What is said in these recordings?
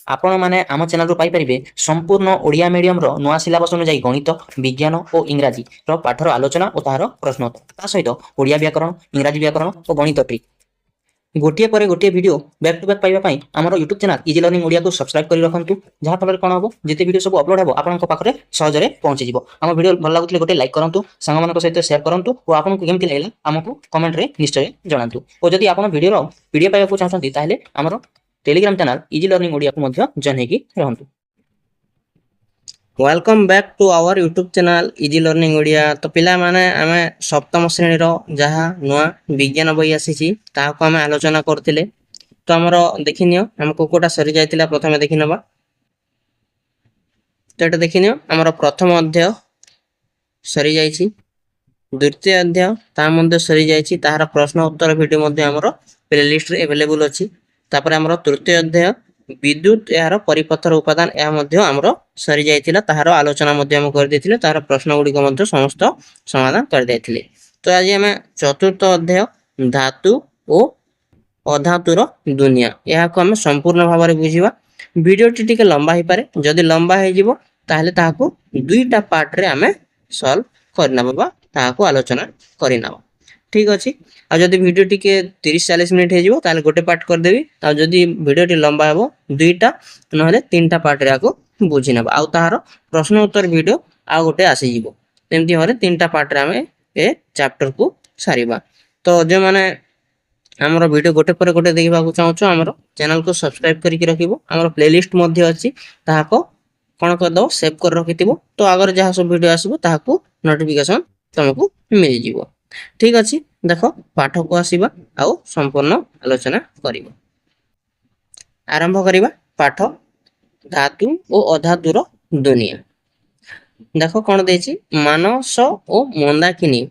आपण मैंने आम चैनल पाइपर संपूर्ण ओडिया मीडियम नुआ सिलेबस अनुଯାयी गणित विज्ञान और इंग्राजी पाठर आलोचना और तार प्रश्नोत्तर सहित ओडिया व्याकरण इंग्राजी व्याकरण और गणित ट्रिक गोटे पर गोटे वीडियो बैक टू बैक पाइबापी आम YouTube channel easy learning Odia को सब्सक्राइब कर रखु जहाँफल कौन हम जिते वीडियो सब अपलोड हो आपंक पाखे सहजरे पहुंची आम वीडियो भल लगुले गोटे लाइक करूँ सांग सहित सेयार करूँ और आपको केमती लगे आमको कमेंट रे निश्चय जनातु और जदि आप वीडियो पीडीएफ पाइबा चाहते हैं आमर Telegram channel easy learning Odia को जॉइन होगी रहंतु। Welcome back to our YouTube channel easy learning Odia. तो पिला माने आमे सप्तम श्रेणी रो जहाँ नुआ विज्ञान बही आसी ताको आमे आलोचना करथिले। तो हमर देखिनियो हमको कोटा सरी जायतिला प्रथमे देखिनबा। तो एटा देखिनियो हमर प्रथम अध्याय सरी जायछि, द्वितीय अध्याय ता मध्ये सरी जायछि, ताहार प्रश्न उत्तर वीडियो मध्ये हमर प्लेलिस्ट रे अवेलेबल अछि। तापर हमर तृतीय अध्याय विद्युत यार परिपथर उपादान या मध्ये हमरो सरी जायतिला, ताहार आलोचना मध्ये हम कर देथिले, ताहार प्रश्न गुडी को मध्ये समस्त समाधान कर देथिले। तो आज हम चतुर्थ अध्याय धातु ओ अधातुर दुनिया या को हम संपूर्ण भाव में बुझिबा। वीडियो टी टिके लंबा ही पारे, जदि लंबा हे जिवो ताहले ताहाको दुईटा पार्ट रे हमें सॉल्व करनाबा, ताहाको आलोचना करिनाबा। ठीक अछि। आ जदि वीडियो टिके 30-40 मिनिट हे जिवो ताले गोटे पार्ट कर देबी। आ जदि वीडियो टी लंबा हेबो दुईटा नहले तीनटा पार्ट रे आको बुझी नबा। आ ताहार प्रश्न उत्तर वीडियो आ गोटे आसी जिवो। एमती हरे तीनटा पार्ट रे हमें ए चैप्टर को सारिबा। तो जे माने हमर वीडियो गोटे पर गोटे देखबा को चाहछो हमर चैनल को सब्सक्राइब करिक रखिबो। हमर प्लेलिस्ट मध्ये अछि, ताहाको कोन कर दो सेव कर रखितिबो। तो अगर जहा सब वीडियो आसीबो ताहाको नोटिफिकेशन तुमको मिल जिवो। ठीक अछि। देखो पाठ को आसीबा आउ संपूर्ण आलोचना करिबो। आरंभ करिबा पाठ धातु और अधातुर दुनिया। देखो कोन देछि, मानस और मंदाकिनी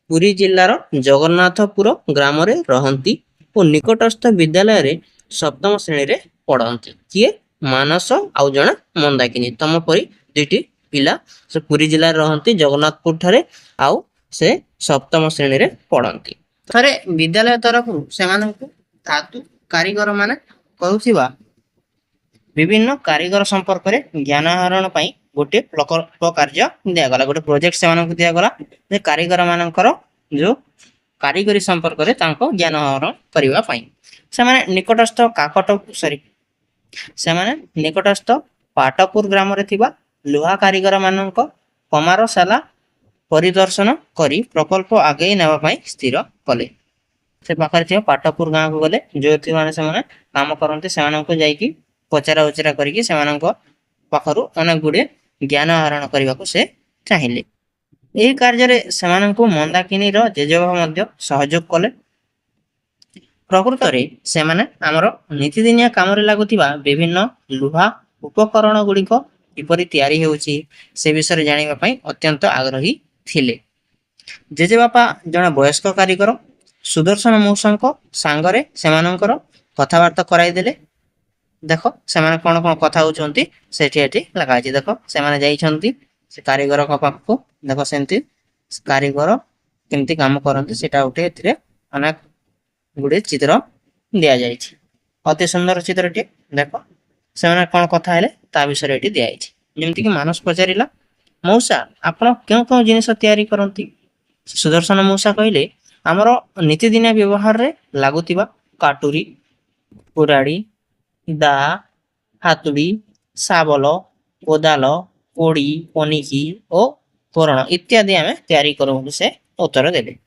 पुरी जिल्लार जगन्नाथपुर ग्राम रे रहंती और निकटस्थ विद्यालय रे सप्तम श्रेणी रे पढ़ंती। किए मानस आउ जणा मंदाकिनी तम परी दुईटी पिला से पुरी जिल्ला रे रहंती जगन्नाथपुर ठारे आउ से सप्तम श्रेणी रे पढ़ंती। थरे विद्यालय तरफ से मानकु धातु कारीगर माने कहउथिबा विभिन्न कारीगर संपर्क रे ज्ञान आहरण पई गोटे प्रकल्प कार्य दिया गला, गोटे प्रोजेक्ट से मानकु दिया गला जे कारीगर मानकर जो कारीगरी संपर्क रे तांको ज्ञान आहरण करिवा पई से माने निकटस्थ से माने निकटस्थ पाटपुर ग्राम रे थिबा लोहा कारीगर मानक कमारशाला परिदर्शन करी प्रकल्प आगे नेवा पई स्थिर कले। से पाखरे थियो पाटपुर गांव को गले ज्योति माने से माने काम करनते से मानन को जाई की पचरा उचरा करी से मानन को पाखरु अनेक गुडे ज्ञान आहरण करबा को से चाहिले। एही कार्य रे से मानन को मंदाकिनी रो जेजेबा मध्ये सहयोग कले। प्रकृत रे से माने हमरो नीतिदिनिया काम रे लागुतिबा विभिन्न लुहा उपकरण गुडी को किपरि तयारी हेउची से विषय जानिबा पई अत्यंत आग्रही थिले। जेजेबापा जण वयस्क कारीगर सुदर्शन मौसंको सांगरे सेमानंकर कथावार्ता कराई देले। देखो से माने कोन कोन कथा होचंती सेठी एठी लगा अछि। देखो से माने जाई छंती से कारीगर को पाख को, देखो सेंती कारीगर केमती काम करंती सेटा उठे एथिरे अनेक गुडे चित्र दिया जाई छी। अति सुंदर चित्रटी देखो से माने कोन कथा हेले ता विषय एठी दिया अछि। जेमति कि मानस पचारिला, मौसा आपण क्यों क्यों जिनिस तयारी करंती? सुदर्शन मौसा कहले हमरो नीतिदिनिया व्यवहार रे लागुतिबा काटुरी, कुराड़ी, दा, हातुड़ी, साबल, कोदाल, कोड़ी, पनिकी और कोरण इत्यादि हमें तयारी करू से उत्तर देले।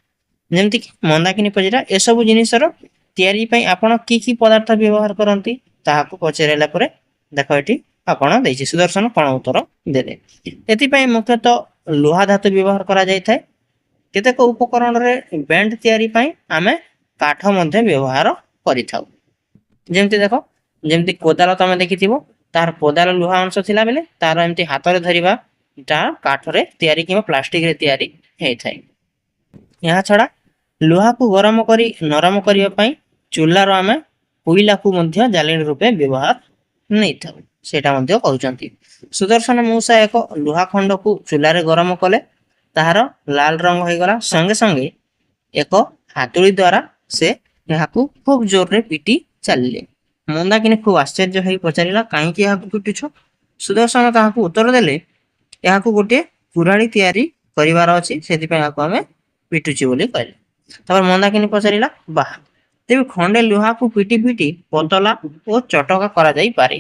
जेमति कि मंदाकिनी पजरा ए सब जिनिसर तयारी पई आपण की पदार्थ व्यवहार करंती ताहाको पचरेला परे देखो एठी आपण दैछि सुदर्शन कोन उत्तर देले। एति पई मुख्यतः लोहा धातु व्यवहार करा जाय थाए। केतेक उपकरण रे बेंड तयारी पई आमे काठ मध्ये व्यवहार करिथाउ। जेमति देखो जेमति कोदाल तमे देखिथिबो तार कोदाल लोहा अंश थिला बेले तार एमति हाथ रे धरिबा ता काठ रे तयारी किबा प्लास्टिक रे तयारी हे थाए। यहाँ छडा लोहा को गरम करी नरम करिया पई चूल्हा रो आमे कोइला को मध्ये जालेन रूपे व्यवहार नै थाउ सेटा मध्ये कहउचंती। सुदर्शन मौसा एक लोहा खंड को चूल्हा रे गरम कले, ताहार लाल रंग हो गला संगे संगे एक हातुड़ी द्वारा से यहाँ को खूब जोर रे पीटी चलले। ମନ୍ଦାକିନୀ ଖୁବ୍ ଆଶ୍ଚର୍ଯ୍ୟ ହୋଇ ପଚାରିଲା, କାହିଁକି ଏହାକୁ ପିଟୁଛ? ସୁଦର୍ଶନ ତାହାକୁ ଉତ୍ତର ଦେଲେ, ଏହାକୁ ଗୋଟିଏ କୁରାଢ଼ୀ ତିଆରି କରିବାର ଅଛି, ସେଥିପାଇଁ ଏହାକୁ ଆମେ ପିଟୁଛୁ ବୋଲି କହିଲେ। ତାପରେ ମନ୍ଦାକିନୀ ପଚାରିଲା, ବାଃ, ତେବେ ଖଣ୍ଡେ ଲୁହାକୁ ପିଟି ପିଟି ପତଳା ଓ ଚଟକା କରାଯାଇପାରେ।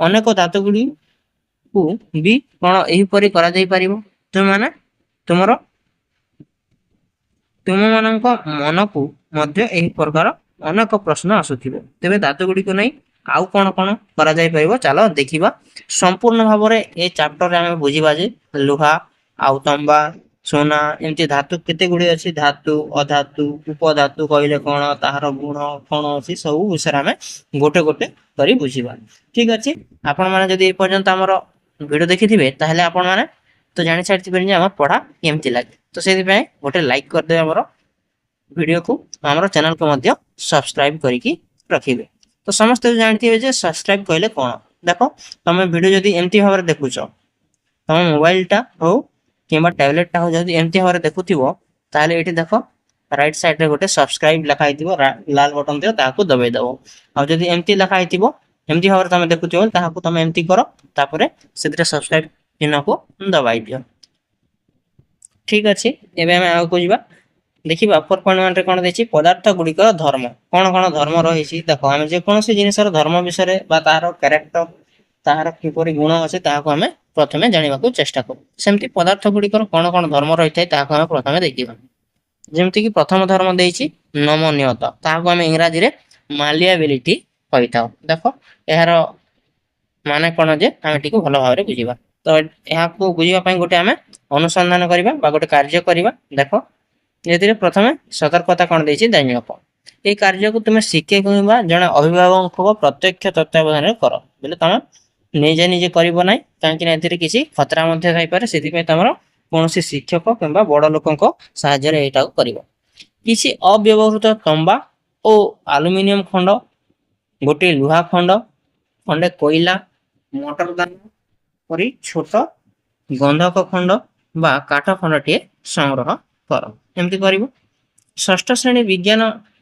ଅନେକ ଧାତୁଗୁଡ଼ିକୁ ବି କ'ଣ ଏହିପରି କରାଯାଇପାରିବ? ତୁମମାନଙ୍କ ମନକୁ ମଧ୍ୟ ଏହି ପ୍ରକାର ଅନେକ ପ୍ରଶ୍ନ ଆସୁଥିବ। ତେବେ ଧାତୁଗୁଡ଼ିକୁ ନେଇ ଆଉ କ'ଣ କ'ଣ କରାଯାଇପାରିବ, ଚାଲ ଦେଖିବା। ସମ୍ପୂର୍ଣ୍ଣ ଭାବରେ ଏ ଚାପ୍ଟରରେ ଆମେ ବୁଝିବା ଯେ ଲୁହା ଆଉ ତମ୍ବା, ସୁନା, ଏମିତି ଧାତୁ କେତେ ଗୁଡ଼ିଏ ଅଛି। ଧାତୁ, ଅଧାତୁ, ଉପଧାତୁ କହିଲେ କ'ଣ, ତାହାର ଗୁଣ କ'ଣ ଅଛି, ସବୁ ବିଷୟରେ ଆମେ ଗୋଟେ ଗୋଟେ କରି ବୁଝିବା। ଠିକ୍ ଅଛି, ଆପଣମାନେ ଯଦି ଏ ପର୍ଯ୍ୟନ୍ତ ଆମର ଭିଡ଼ିଓ ଦେଖିଥିବେ ତାହେଲେ ଆପଣମାନେ ତ ଜାଣି ସାରିଥିବେ ଯେ ଆମର ପଢ଼ା କେମିତି ଲାଗେ। ତ ସେଥିପାଇଁ ଗୋଟେ ଲାଇକ୍ କରିଦେବେ ଆମର ଭିଡ଼ିଓକୁ, ଆମର ଚ୍ୟାନେଲକୁ ମଧ୍ୟ ସବସ୍କ୍ରାଇବ କରିକି ରଖିବେ। ତ ସମସ୍ତେ ଜାଣିଥିବେ ଯେ ସବସ୍କ୍ରାଇବ କହିଲେ କ'ଣ। ଦେଖ, ତମେ ଭିଡ଼ିଓ ଯଦି ଏମିତି ଭାବରେ ଦେଖୁଛ, ତମ ମୋବାଇଲଟା ହଉ କିମ୍ବା ଟ୍ୟାବଲେଟଟା ହଉ ଯଦି ଏମିତି ଭାବରେ ଦେଖୁଥିବ, ତାହେଲେ ଏଠି ଦେଖ ରାଇଟ୍ ସାଇଡ଼ରେ ଗୋଟେ ସବସ୍କ୍ରାଇବ ଲେଖା ହେଇଥିବ, ଲାଲ ବଟନ ଥିବ, ତାହାକୁ ଦବାଇ ଦେବ। ଆଉ ଯଦି ଏମିତି ଲେଖା ହେଇଥିବ, ଏମିତି ଭାବରେ ତମେ ଦେଖୁଥିବ, ତାହାକୁ ତମେ ଏମିତି କର, ତାପରେ ସେଥିରେ ସବସ୍କ୍ରାଇବ ଚିହ୍ନକୁ ଦବାଇ ଦିଅ। ଠିକ୍ ଅଛି, ଏବେ ଆମେ ଆଗକୁ ଯିବା। ଦେଖିବା 4.1 କ'ଣ ଦେଇଛି, ପଦାର୍ଥ ଗୁଡ଼ିକର ଧର୍ମ। କ'ଣ କ'ଣ ଧର୍ମ ରହିଛି ଦେଖ। ଆମେ ଯେକୌଣସି ଜିନିଷର ଧର୍ମ ବିଷୟରେ ବା ତାହାର କ୍ୟାରେକ୍ଟର, ତାହାର କିପରି ଗୁଣ ଅଛି, ତାହାକୁ ଆମେ ପ୍ରଥମେ ଜାଣିବାକୁ ଚେଷ୍ଟା କରୁ। ସେମିତି ପଦାର୍ଥ ଗୁଡ଼ିକର କ'ଣ କ'ଣ ଧର୍ମ ରହିଥାଏ, ତାହାକୁ ଆମେ ପ୍ରଥମେ ଦେଖିବା। ଯେମିତିକି ପ୍ରଥମ ଧର୍ମ ଦେଇଛି ନମନୀୟତା, ତାହାକୁ ଆମେ ଇଂରାଜୀରେ ମାଲିଆବିଲିଟି କହିଥାଉ। ଦେଖ, ଏହାର ମାନେ କ'ଣ ଯେ ଆମେ ଟିକେ ଭଲ ଭାବରେ ବୁଝିବା। ତ ଏହାକୁ ବୁଝିବା ପାଇଁ ଗୋଟେ ଆମେ ଅନୁସନ୍ଧାନ କରିବା ବା ଗୋଟେ କାର୍ଯ୍ୟ କରିବା। ଦେଖ, ଏଥିରେ ପ୍ରଥମେ ସତର୍କତା କ'ଣ ଦେଇଛି, ଦାନ୍ୟପ। এই କାର୍ଯ୍ୟକୁ ତୁମେ ଶିକ୍ଷକ କିମ୍ବା ଜଣେ ଅଭିଭାବକଙ୍କ ପ୍ରତ୍ୟକ୍ଷ ତତ୍ତ୍ୱାବଧାନରେ କର। ବୋଲେ ତମେ ନିଜେ ନିଜେ କରିବ ନାହିଁ, କାହିଁକି ନା ଏଥିରେ କିଛି ଖତରା ମଧ୍ୟ ଥାଇପାରେ। ସେଥିପାଇଁ ତମର କୌଣସି ଶିକ୍ଷକ କିମ୍ବା ବଡ଼ ଲୋକଙ୍କ ସାହାଯ୍ୟରେ ଏଇଟାକୁ କରିବ। କିଛି ଅବ୍ୟବହୃତ ତମ୍ବା ଓ ଆଲୁମିନିୟମ ଖଣ୍ଡ, ଗୋଟିଏ ଲୁହା ଖଣ୍ଡ, ଖଣ୍ଡେ କୋଇଲା, ମଟର ଦାନ ପରି ଛୋଟ ଗନ୍ଧକ ଖଣ୍ଡ ବା କାଠ ଖଣ୍ଡଟିଏ ସଂଗ୍ରହ କର। ଏମିତି କରିବ। ଷଷ୍ଠ ଶ୍ରେଣୀ ବିଜ୍ଞାନ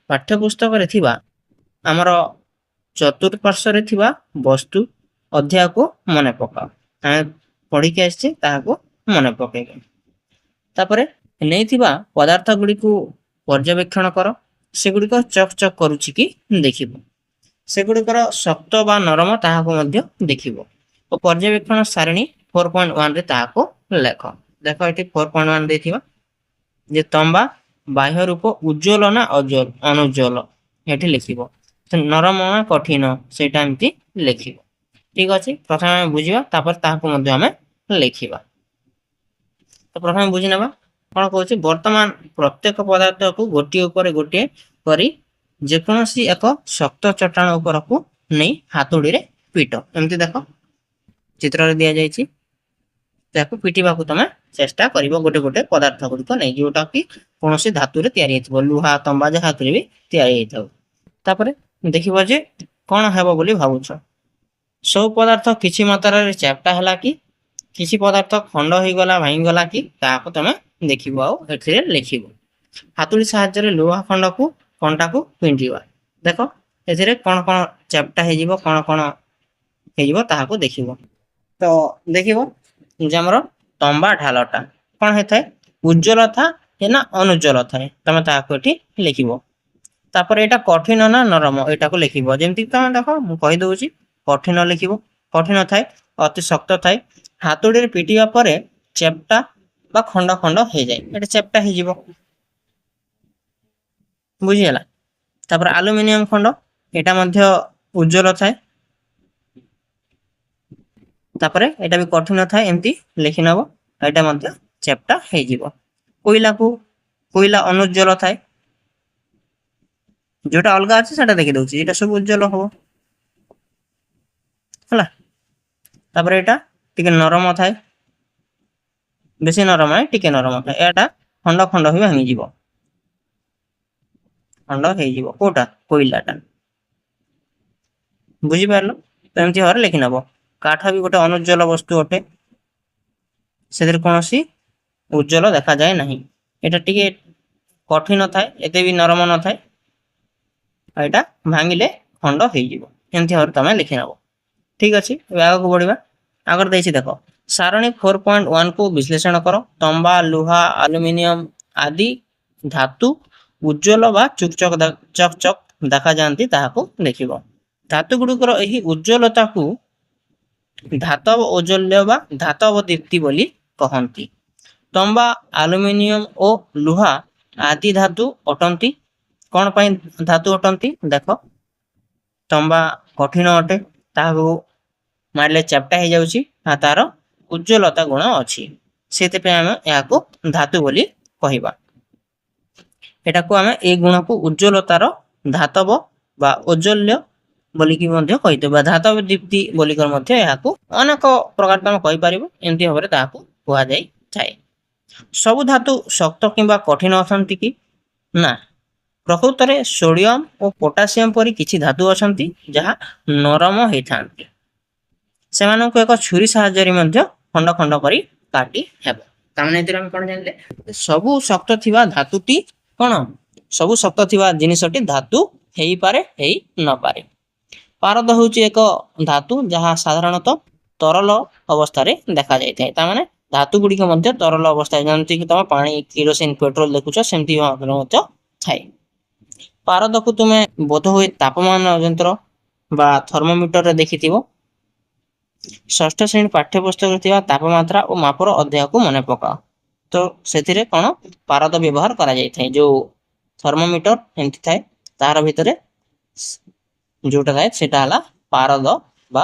ପାଠ୍ୟପୁସ୍ତକରେ ଥିବା ଆମର ଚତୁଃପାର୍ଶ୍ୱରେ ଥିବା ବସ୍ତୁ ଅଧ୍ୟାୟକୁ ମନେ ପକାଅ। ଆମେ ପଢ଼ିକି ଆସିଛେ, ତାହାକୁ ମନେ ପକାଇବେ। ତାପରେ ନେଇଥିବା ପଦାର୍ଥ ଗୁଡ଼ିକୁ ପର୍ଯ୍ୟବେକ୍ଷଣ କର। ସେଗୁଡ଼ିକ ଚକ୍ ଚକ୍ କରୁଛି କି ଦେଖିବ। ସେଗୁଡ଼ିକର ଶକ୍ତ ବା ନରମ ତାହାକୁ ମଧ୍ୟ ଦେଖିବ। ଓ ପର୍ଯ୍ୟବେକ୍ଷଣ ସାରଣୀ 4.1ରେ ତାହାକୁ ଲେଖ। ଦେଖ, ଏଠି 4.1 ଦେଇଥିବା ଯେ ତମ୍ବା ବାହ୍ୟ ରୂପ ଉଜ୍ଜ୍ୱଳ ନା ଅନୁଜ୍ଜ୍ୱଳ, ଏଠି ଲେଖିବ। ନରମ ନା କଠିନ, ସେଇଟା ଏମିତି ଲେଖିବ। ଠିକ୍ ଅଛି, ପ୍ରଥମେ ଆମେ ବୁଝିବା, ତାପରେ ତାହାକୁ ମଧ୍ୟ ଆମେ ଲେଖିବା। ତ ପ୍ରଥମେ ବୁଝି ନେବା କ'ଣ କହୁଛି। ବର୍ତ୍ତମାନ ପ୍ରତ୍ୟେକ ପଦାର୍ଥକୁ ଗୋଟିଏ ଉପରେ ଗୋଟିଏ କରି ଯେକୌଣସି ଏକ ଶକ୍ତ ଚଟାଣ ଉପରକୁ ନେଇ ହାତୁଡ଼ିରେ ପିଟ। ଏମିତି ଦେଖ, ଚିତ୍ରରେ ଦିଆଯାଇଛି। ତାକୁ ପିଟିବାକୁ ତମେ ଚେଷ୍ଟା କରିବ ଗୋଟେ ଗୋଟେ ପଦାର୍ଥ ଗୁଡ଼ିକ ନେଇ, ଯୋଉଟା କି କୌଣସି ଧାତୁରେ ତିଆରି ହେଇଥିବ, ଲୁହା, ତମ୍ବା ଯାହାଥିରେ ବି ତିଆରି ହେଇଥାଉ। ତାପରେ ଦେଖିବ ଯେ କ'ଣ ହେବ ବୋଲି ଭାବୁଛ। ସବୁ ପଦାର୍ଥ କିଛି ମାତ୍ରାରେ ଚେପ୍ଟା ହେଲା କି, କିଛି ପଦାର୍ଥ ଖଣ୍ଡ ହେଇଗଲା, ଭାଙ୍ଗିଗଲା କି, ତାହାକୁ ତମେ ଦେଖିବ ଆଉ ଏଥିରେ ଲେଖିବ। ହାତୁଡ଼ି ସାହାଯ୍ୟରେ ଲୁହା ଖଣ୍ଡକୁ କଣ୍ଟାକୁ ପିଟିବା। ଦେଖ, ଏଥିରେ କ'ଣ କ'ଣ ଚେପ୍ଟା ହେଇଯିବ, କ'ଣ କ'ଣ ହେଇଯିବ, ତାହାକୁ ଦେଖିବ। ତ ଦେଖିବ ଯେ ଆମର ତମ୍ବା ଢାଲଟା କ'ଣ ହେଇଥାଏ, ଉଜ୍ଜ୍ୱଳ ଥାଏ ନା ଅନୁଜ୍ଜ୍ୱଳ ଥାଏ, ତମେ ତାହାକୁ ଏଠି ଲେଖିବ। ତାପରେ ଏଇଟା କଠିନ ନା ନରମ, ଏଇଟାକୁ ଲେଖିବ। ଯେମିତି ତମେ ଦେଖ, ମୁଁ କହିଦେଉଛି, କଠିନ ଲେଖିବ। କଠିନ ଥାଏ, ଅତି ଶକ୍ତ ଥାଏ, ହାତୁଡ଼ିରେ ପିଟିବା ପରେ ଚେପ୍ଟା ବା ଖଣ୍ଡ ଖଣ୍ଡ ହେଇଯାଏ, ଏଟା ଚେପ୍ଟା ହେଇଯିବ। ବୁଝିଗଲା। ତାପରେ ଆଲୁମିନିୟମ ଖଣ୍ଡ, ଏଟା ମଧ୍ୟ ଉଜ୍ଜ୍ୱଳ ଥାଏ, ତାପରେ ଏଟା ବି କଠିନ ଥାଏ, ଏମିତି ଲେଖି ନେବ, ଏଟା ମଧ୍ୟ ଚେପ୍ଟା ହେଇଯିବ। କୋଇଲା ଅନୁଜ୍ଜ୍ୱଳ ଥାଏ, ଯୋଉଟା ଅଲଗା ଅଛି ସେଟା ଦେଖି ଦଉଛି, ଏଟା ସବୁ ଉଜ୍ଜ୍ୱଳ ହବ ହେଲା। ତାପରେ ଏଟା ଟିକେ ନରମ ଥାଏ, ବେଶୀ ନରମ ନାହିଁ, ଟିକେ ନରମ ଥାଏ। ଏଟା ଖଣ୍ଡ ଖଣ୍ଡ ହୋଇ ଭାଙ୍ଗିଯିବ, ଖଣ୍ଡ ହେଇଯିବ। କୋଉଟା, କୋଇଲାଟା। ବୁଝିପାରିଲ? ତ ଏମିତି ଭାବରେ ଲେଖି ନେବ। କାଠ ବି ଗୋଟେ ଅନୁଜ୍ଜ୍ୱଳ ବସ୍ତୁ ଅଟେ, ସେଥିରେ କୌଣସି ଉଜ୍ଜ୍ୱଳ ଦେଖାଯାଏ ନାହିଁ। ଏଟା ଟିକେ କଠିନ ଥାଏ, ଏତେ ବି ନରମ ନଥାଏ, ଏଟା ଭାଙ୍ଗିଲେ ଖଣ୍ଡ ହେଇଯିବ। ଏମିତି ଭାବରେ ତମେ ଲେଖି ନେବ। ଠିକ ଅଛି, ଏବେ ଆଗକୁ ବଢିବା। ଆଗରେ ଦେଇଛି ଦେଖ, ସାରଣୀ 4.1 କୁ ବିଶ୍ଳେଷଣ କର। ତମ୍ବା, ଲୁହା, ଆଲୁମିନିୟମ ଆଦି ଧାତୁ ଉଜ୍ଜ୍ୱଳ ବା ଚକ୍ ଦେଖାଯାଆନ୍ତି ତାହାକୁ ଦେଖିବ। ଧାତୁ ଗୁଡ଼ିକର ଏହି ଉଜ୍ଜ୍ୱଳତାକୁ ଧାତବ ଔଜ୍ଜଲ୍ୟ ବା ଧାତବ ଦୀପ୍ତି ବୋଲି କହନ୍ତି। ତମ୍ବା, ଆଲୁମିନିୟମ ଓ ଲୁହା ଆଦି ଧାତୁ ଅଟନ୍ତି। କଣ ପାଇଁ ଧାତୁ ଅଟନ୍ତି? ଦେଖ, ତମ୍ବା କଠିନ ଅଟେ, ତାହାକୁ ମାରିଲେ ଚାପ୍ଟା ହେଇଯାଉଛି, ତାର ଉଜ୍ଜ୍ୱଳତା ଗୁଣ ଅଛି, ସେଥିପାଇଁ ଆମେ ଏହାକୁ ଧାତୁ ବୋଲି କହିବା। ଏଟାକୁ ଆମେ ଏଇ ଗୁଣକୁ ଉଜ୍ଜ୍ୱଳତାର ଧାତବ ବା ଔଜ୍ଜଲ୍ୟ ବୋଲିକି ମଧ୍ୟ କହିଥିବା, ଧାତବ ଦୀପ୍ତି ବୋଲିକି ମଧ୍ୟ ଏହାକୁ ଅନେକ ପ୍ରକାର ତମେ କହିପାରିବ, ଏମିତି ଭାବରେ ତାହାକୁ କୁହାଯାଇଥାଏ। ସବୁ ଧାତୁ ଶକ୍ତ କିମ୍ବା କଠିନ ଅଛନ୍ତି କି? ନା, ପ୍ରକୃତରେ ସୋଡ଼ିୟମ ଓ ପୋଟାସିୟମ ପରି କିଛି ଧାତୁ ଅଛନ୍ତି ଯାହା ନରମ ହେଇଥାନ୍ତି। ସେମାନଙ୍କୁ ଏକ ଛୁରୀ ସାହାଯ୍ୟରେ ମଧ୍ୟ ଖଣ୍ଡ ଖଣ୍ଡ କରି କାଟି ହେବ। ତାମାନେ ଏଥିରେ ଆମେ କଣ ଜାଣିଲେ? ସବୁ ଶକ୍ତ ଥିବା ଧାତୁଟି କଣ? ସବୁ ଶକ୍ତ ଥିବା ଜିନିଷଟି ଧାତୁ ହେଇପାରେ, ହେଇ ନପାରେ। ପାରଦ ହେଉଛି ଏକ ଧାତୁ ଯାହା ସାଧାରଣତଃ ତରଳ ଅବସ୍ଥାରେ ଦେଖାଯାଇଥାଏ। ତାମାନେ ଧାତୁ ଗୁଡ଼ିକ ମଧ୍ୟ ତରଳ ଅବସ୍ଥାରେ, ଯେମିତିକି ତମେ ପାଣି, କିରୋସିନ, ପେଟ୍ରୋଲ ଦେଖୁଛ, ସେମିତି ମଧ୍ୟ ଥାଏ। ପାରଦକୁ ତୁମେ ବୋଧହୁଏ ତାପମାନ ଯନ୍ତ୍ର ବା ଥର୍ମୋମିଟରରେ ଦେଖିଥିବ। ଷଷ୍ଠ ଶ୍ରେଣୀ ପାଠ୍ୟପୁସ୍ତକରେ ଥିବା ତାପମାତ୍ରା ଓ ମାପର ଅଧ୍ୟାୟକୁ ମନେ ପକାଅ। ତ ସେଥିରେ କଣ ପାରଦ ବ୍ୟବହାର କରାଯାଇଥାଏ। ଯୋଉ ଥର୍ମୋମିଟର ଏମିତି ଥାଏ, ତାହାର ଭିତରେ ଯୋଉଟା ଥାଏ ସେଟା ହେଲା ପାରଦ ବା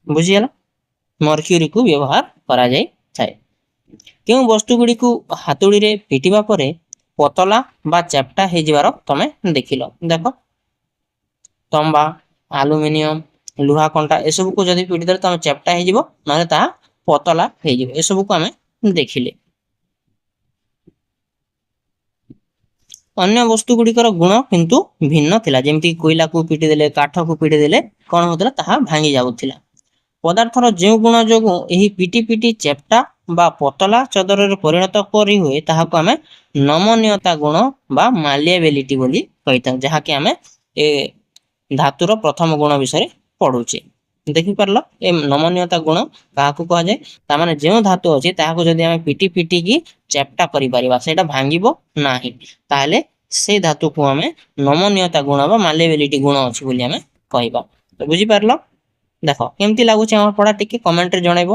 ବୁଝିଗଲା, ମର୍କ୍ୟୁରୀକୁ ବ୍ୟବହାର କରାଯାଇଥାଏ। କେଉଁ ବସ୍ତୁ ଗୁଡ଼ିକୁ ହାତୁଡ଼ିରେ ପିଟିବା ପରେ ପତଲା ବା ଚାପ୍ଟା ହେଇଯିବାର ତମେ ଦେଖିଲ? ଦେଖ, ତମ୍ବା, ଆଲୁମିନିୟମ, ଲୁହା କଣ୍ଟା ଏସବୁକୁ ଯଦି ପିଟି ଦେଲେ ତମେ ଚାପ୍ଟା ହେଇଯିବ, ନହେଲେ ତାହା ପତଲା ହେଇଯିବ। ଏସବୁକୁ ଆମେ ଦେଖିଲେ। ଅନ୍ୟ ବସ୍ତୁ ଗୁଡ଼ିକର ଗୁଣ କିନ୍ତୁ ଭିନ୍ନ ଥିଲା। ଯେମିତି କୋଇଲାକୁ ପିଟି ଦେଲେ, କାଠକୁ ପିଟି ଦେଲେ କଣ ହଉଥିଲା? ତାହା ଭାଙ୍ଗି ଯାଉଥିଲା। ପଦାର୍ଥର ଯେଉଁ ଗୁଣ ଯୋଗୁଁ ଏହି ପିଟି ପିଟି ଚେପ୍ଟା ବା ପତଲା ଚଦରରେ ପରିଣତ କରି ହୁଏ, ତାହାକୁ ଆମେ ନମନୀୟତା ଗୁଣ ବା ମାଲିଏବିଲିଟି ବୋଲି କହିଥାଉ, ଯାହାକି ଆମେ ଏ ଧାତୁର ପ୍ରଥମ ଗୁଣ ବିଷୟରେ ପଢୁଛେ। ଦେଖିପାରିଲ, ଏ ନମନୀୟତା ଗୁଣ କାହାକୁ କୁହାଯାଏ? ତାମାନେ ଯେଉଁ ଧାତୁ ଅଛି ତାହାକୁ ଯଦି ଆମେ ପିଟି ପିଟିକି ଚେପ୍ଟା କରିପାରିବା, ସେଇଟା ଭାଙ୍ଗିବ ନାହିଁ, ତାହେଲେ ସେ ଧାତୁକୁ ଆମେ ନମନୀୟତା ଗୁଣ ବା ମାଲିଏବିଲିଟି ଗୁଣ ଅଛି ବୋଲି ଆମେ କହିବା। ତ ବୁଝିପାରିଲ? ଦେଖ କେମିତି ଲାଗୁଛି ଆମର ପଢା, ଟିକେ କମେଣ୍ଟରେ ଜଣାଇବ।